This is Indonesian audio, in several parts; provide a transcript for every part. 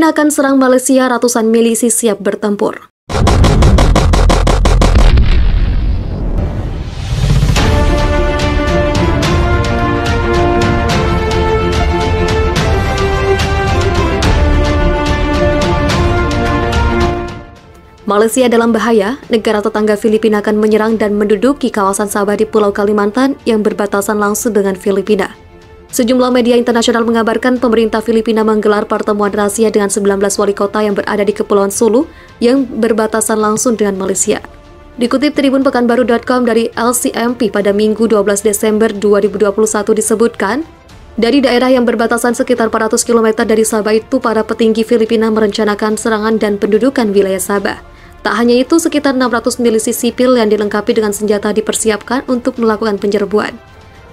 Filipina akan serang Malaysia, ratusan milisi siap bertempur. Malaysia dalam bahaya, negara tetangga Filipina akan menyerang dan menduduki kawasan Sabah di Pulau Kalimantan yang berbatasan langsung dengan Filipina. Sejumlah media internasional mengabarkan pemerintah Filipina menggelar pertemuan rahasia dengan 19 wali kota yang berada di Kepulauan Sulu yang berbatasan langsung dengan Malaysia. Dikutip Tribun Pekanbaru.com dari LCMP pada Minggu 12 Desember 2021 disebutkan, dari daerah yang berbatasan sekitar 400 km dari Sabah itu, para petinggi Filipina merencanakan serangan dan pendudukan wilayah Sabah. Tak hanya itu, sekitar 600 milisi sipil yang dilengkapi dengan senjata dipersiapkan untuk melakukan penyerbuan.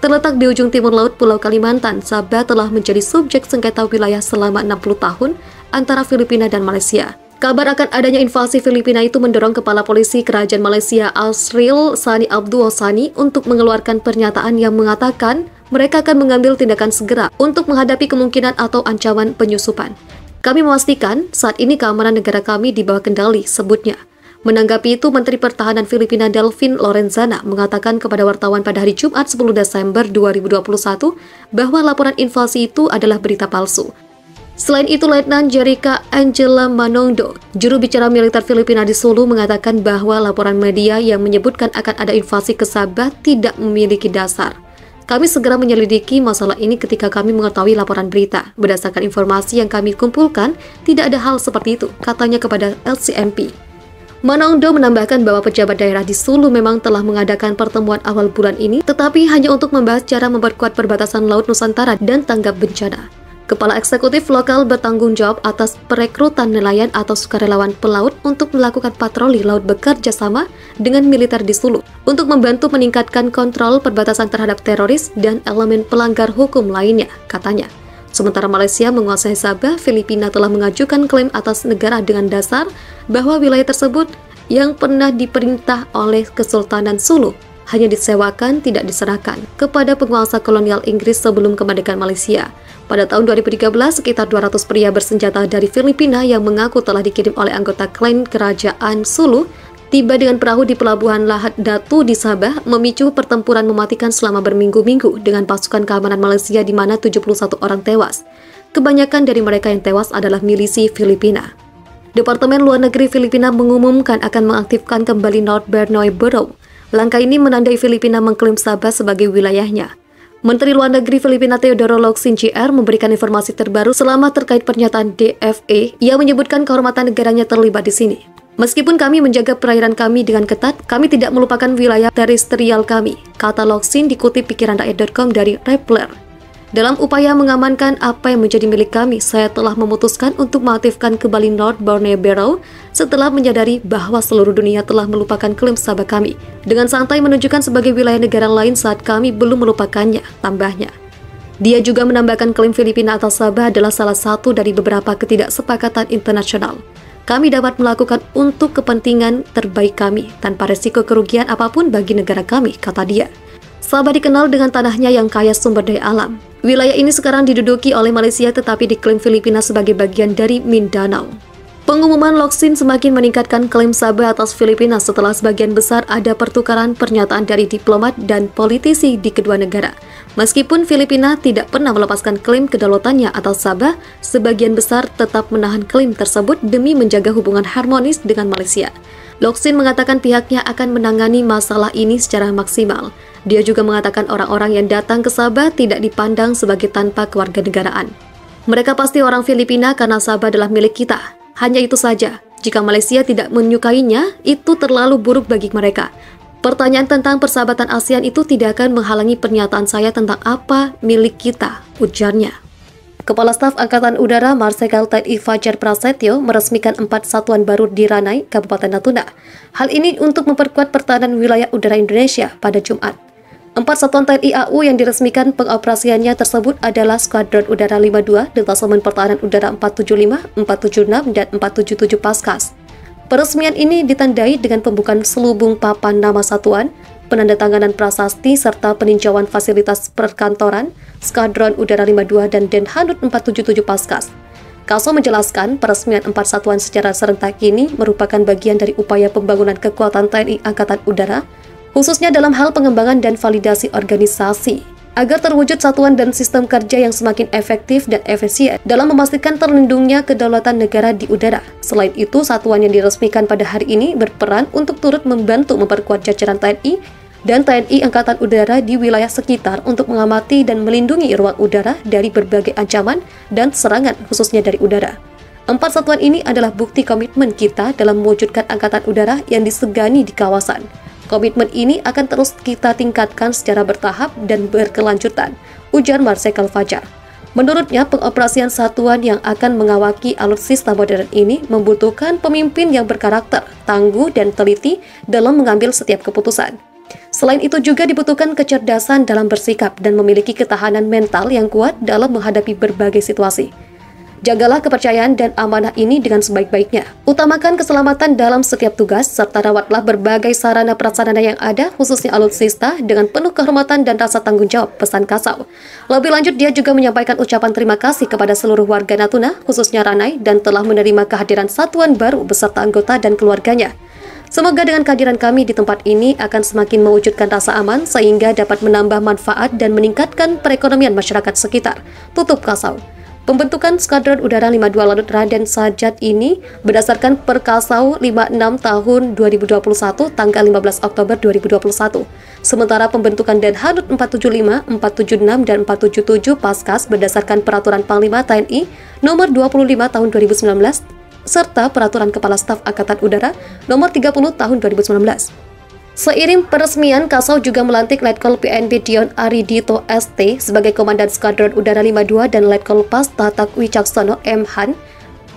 Terletak di ujung timur laut Pulau Kalimantan, Sabah telah menjadi subjek sengketa wilayah selama 60 tahun antara Filipina dan Malaysia. Kabar akan adanya invasi Filipina itu mendorong Kepala Polisi Kerajaan Malaysia Asril Sani Abdul Sani untuk mengeluarkan pernyataan yang mengatakan mereka akan mengambil tindakan segera untuk menghadapi kemungkinan atau ancaman penyusupan. Kami memastikan saat ini keamanan negara kami di bawah kendali, sebutnya. Menanggapi itu, Menteri Pertahanan Filipina Delvin Lorenzana mengatakan kepada wartawan pada hari Jumat 10 Desember 2021 bahwa laporan invasi itu adalah berita palsu. Selain itu, Letnan Jerica Angela Manongdo, juru bicara militer Filipina di Sulu, mengatakan bahwa laporan media yang menyebutkan akan ada invasi ke Sabah tidak memiliki dasar. Kami segera menyelidiki masalah ini ketika kami mengetahui laporan berita. Berdasarkan informasi yang kami kumpulkan, tidak ada hal seperti itu, katanya kepada LCMP. Manongdo menambahkan bahwa pejabat daerah di Sulu memang telah mengadakan pertemuan awal bulan ini, tetapi hanya untuk membahas cara memperkuat perbatasan Laut Nusantara dan tanggap bencana. Kepala eksekutif lokal bertanggung jawab atas perekrutan nelayan atau sukarelawan pelaut untuk melakukan patroli laut bekerja sama dengan militer di Sulu untuk membantu meningkatkan kontrol perbatasan terhadap teroris dan elemen pelanggar hukum lainnya, katanya. Sementara Malaysia menguasai Sabah, Filipina telah mengajukan klaim atas negara dengan dasar bahwa wilayah tersebut yang pernah diperintah oleh Kesultanan Sulu hanya disewakan, tidak diserahkan kepada penguasa kolonial Inggris sebelum kemerdekaan Malaysia. Pada tahun 2013, sekitar 200 pria bersenjata dari Filipina yang mengaku telah dikirim oleh anggota klan Kerajaan Sulu tiba dengan perahu di pelabuhan Lahad Datu di Sabah, memicu pertempuran mematikan selama berminggu-minggu dengan pasukan keamanan Malaysia di mana 71 orang tewas. Kebanyakan dari mereka yang tewas adalah milisi Filipina. Departemen Luar Negeri Filipina mengumumkan akan mengaktifkan kembali North Borneo Borough. Langkah ini menandai Filipina mengklaim Sabah sebagai wilayahnya. Menteri Luar Negeri Filipina Teodoro Locsin Jr. memberikan informasi terbaru selama terkait pernyataan DFA yang menyebutkan kehormatan negaranya terlibat di sini. Meskipun kami menjaga perairan kami dengan ketat, kami tidak melupakan wilayah terestrial kami, kata Locsin dikutip pikiranrakyat.com dari Rappler. Dalam upaya mengamankan apa yang menjadi milik kami, saya telah memutuskan untuk mengaktifkan kembali North Borneo Borough setelah menyadari bahwa seluruh dunia telah melupakan klaim Sabah kami, dengan santai menunjukkan sebagai wilayah negara lain saat kami belum melupakannya, tambahnya. Dia juga menambahkan klaim Filipina atas Sabah adalah salah satu dari beberapa ketidaksepakatan internasional. Kami dapat melakukan untuk kepentingan terbaik kami, tanpa resiko kerugian apapun bagi negara kami, kata dia. Sabah dikenal dengan tanahnya yang kaya sumber daya alam. Wilayah ini sekarang diduduki oleh Malaysia tetapi diklaim Filipina sebagai bagian dari Mindanao. Pengumuman Locsin semakin meningkatkan klaim Sabah atas Filipina setelah sebagian besar ada pertukaran pernyataan dari diplomat dan politisi di kedua negara. Meskipun Filipina tidak pernah melepaskan klaim kedaulatannya atas Sabah, sebagian besar tetap menahan klaim tersebut demi menjaga hubungan harmonis dengan Malaysia. Locsin mengatakan pihaknya akan menangani masalah ini secara maksimal. Dia juga mengatakan orang-orang yang datang ke Sabah tidak dipandang sebagai tanpa kewarganegaraan. Mereka pasti orang Filipina karena Sabah adalah milik kita. Hanya itu saja. Jika Malaysia tidak menyukainya, itu terlalu buruk bagi mereka. Pertanyaan tentang persahabatan ASEAN itu tidak akan menghalangi pernyataan saya tentang apa milik kita, ujarnya. Kepala Staf Angkatan Udara Marsikal TNI Fajar Prasetyo meresmikan 4 satuan baru di Ranai, Kabupaten Natuna. Hal ini untuk memperkuat pertahanan wilayah udara Indonesia pada Jumat. 4 satuan TNI AU yang diresmikan pengoperasiannya tersebut adalah Skuadron Udara 52, Detasemen Pertahanan Udara 475, 476, dan 477 Paskas. Peresmian ini ditandai dengan pembukaan selubung papan nama satuan, penandatanganan prasasti, serta peninjauan fasilitas perkantoran, Skuadron Udara 52 dan Denhadut 477 Paskas. Kasau menjelaskan peresmian 4 satuan secara serentak ini merupakan bagian dari upaya pembangunan kekuatan TNI Angkatan Udara, khususnya dalam hal pengembangan dan validasi organisasi, agar terwujud satuan dan sistem kerja yang semakin efektif dan efisien dalam memastikan terlindungnya kedaulatan negara di udara. Selain itu, satuan yang diresmikan pada hari ini berperan untuk turut membantu memperkuat jajaran TNI dan TNI Angkatan Udara di wilayah sekitar untuk mengamati dan melindungi ruang udara dari berbagai ancaman dan serangan, khususnya dari udara. 4 satuan ini adalah bukti komitmen kita dalam mewujudkan Angkatan Udara yang disegani di kawasan. Komitmen ini akan terus kita tingkatkan secara bertahap dan berkelanjutan, ujar Marsikal Fajar. Menurutnya, pengoperasian satuan yang akan mengawaki alutsista modern ini membutuhkan pemimpin yang berkarakter, tangguh, dan teliti dalam mengambil setiap keputusan. Selain itu juga dibutuhkan kecerdasan dalam bersikap dan memiliki ketahanan mental yang kuat dalam menghadapi berbagai situasi. Jagalah kepercayaan dan amanah ini dengan sebaik-baiknya. Utamakan keselamatan dalam setiap tugas, serta rawatlah berbagai sarana prasarana yang ada, khususnya alutsista, dengan penuh kehormatan dan rasa tanggung jawab, pesan Kasau. Lebih lanjut, dia juga menyampaikan ucapan terima kasih kepada seluruh warga Natuna, khususnya Ranai, dan telah menerima kehadiran satuan baru beserta anggota dan keluarganya. Semoga dengan kehadiran kami di tempat ini akan semakin mewujudkan rasa aman sehingga dapat menambah manfaat dan meningkatkan perekonomian masyarakat sekitar, tutup Kasau. Pembentukan Skadron Udara 52 Lanut Raden Sajat ini berdasarkan Perkasau 56 tahun 2021 tanggal 15 Oktober 2021. Sementara pembentukan Denhadut 475, 476, dan 477 Paskas berdasarkan Peraturan Panglima TNI nomor 25 tahun 2019 serta Peraturan Kepala Staf Angkatan Udara nomor 30 tahun 2019. Seiring peresmian, Kasau juga melantik Letkol PNB Dion Aridito ST sebagai Komandan Skadron Udara 52 dan Letkol Pas Tatak Wicaksono M. Han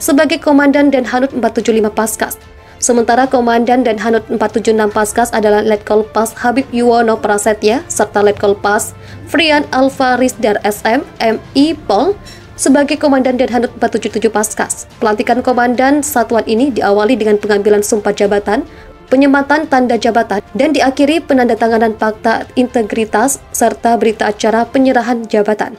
sebagai Komandan Denhadut 475 Paskas. Sementara Komandan Denhadut 476 Paskas adalah Letkol Pas Habib Yuwono Prasetya serta Letkol Pas Frian Alvarisdar SM MI Pol sebagai Komandan Denhadut 477 Paskas. Pelantikan komandan satuan ini diawali dengan pengambilan sumpah jabatan, penyematan tanda jabatan, dan diakhiri penandatanganan fakta integritas serta berita acara penyerahan jabatan.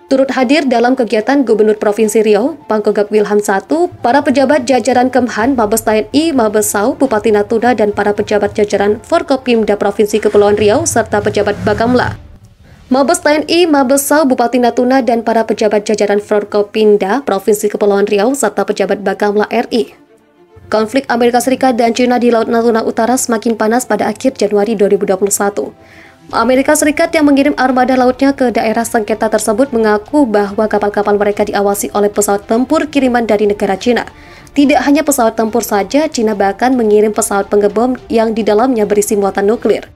Turut hadir dalam kegiatan Gubernur Provinsi Riau, Pangkogap Wilham I, para pejabat jajaran Kemhan, Mabes TNI, Mabes Sau, Bupati Natuna, dan para pejabat jajaran Forkopimda Provinsi Kepulauan Riau, serta pejabat Bakamla. Mabes TNI, Mabes Sau, Bupati Natuna, dan para pejabat jajaran Forkopimda Provinsi Kepulauan Riau, serta pejabat Bakamla RI. Konflik Amerika Serikat dan China di Laut Natuna Utara semakin panas pada akhir Januari 2021. Amerika Serikat yang mengirim armada lautnya ke daerah sengketa tersebut mengaku bahwa kapal-kapal mereka diawasi oleh pesawat tempur kiriman dari negara China. Tidak hanya pesawat tempur saja, China bahkan mengirim pesawat pengebom yang di dalamnya berisi muatan nuklir.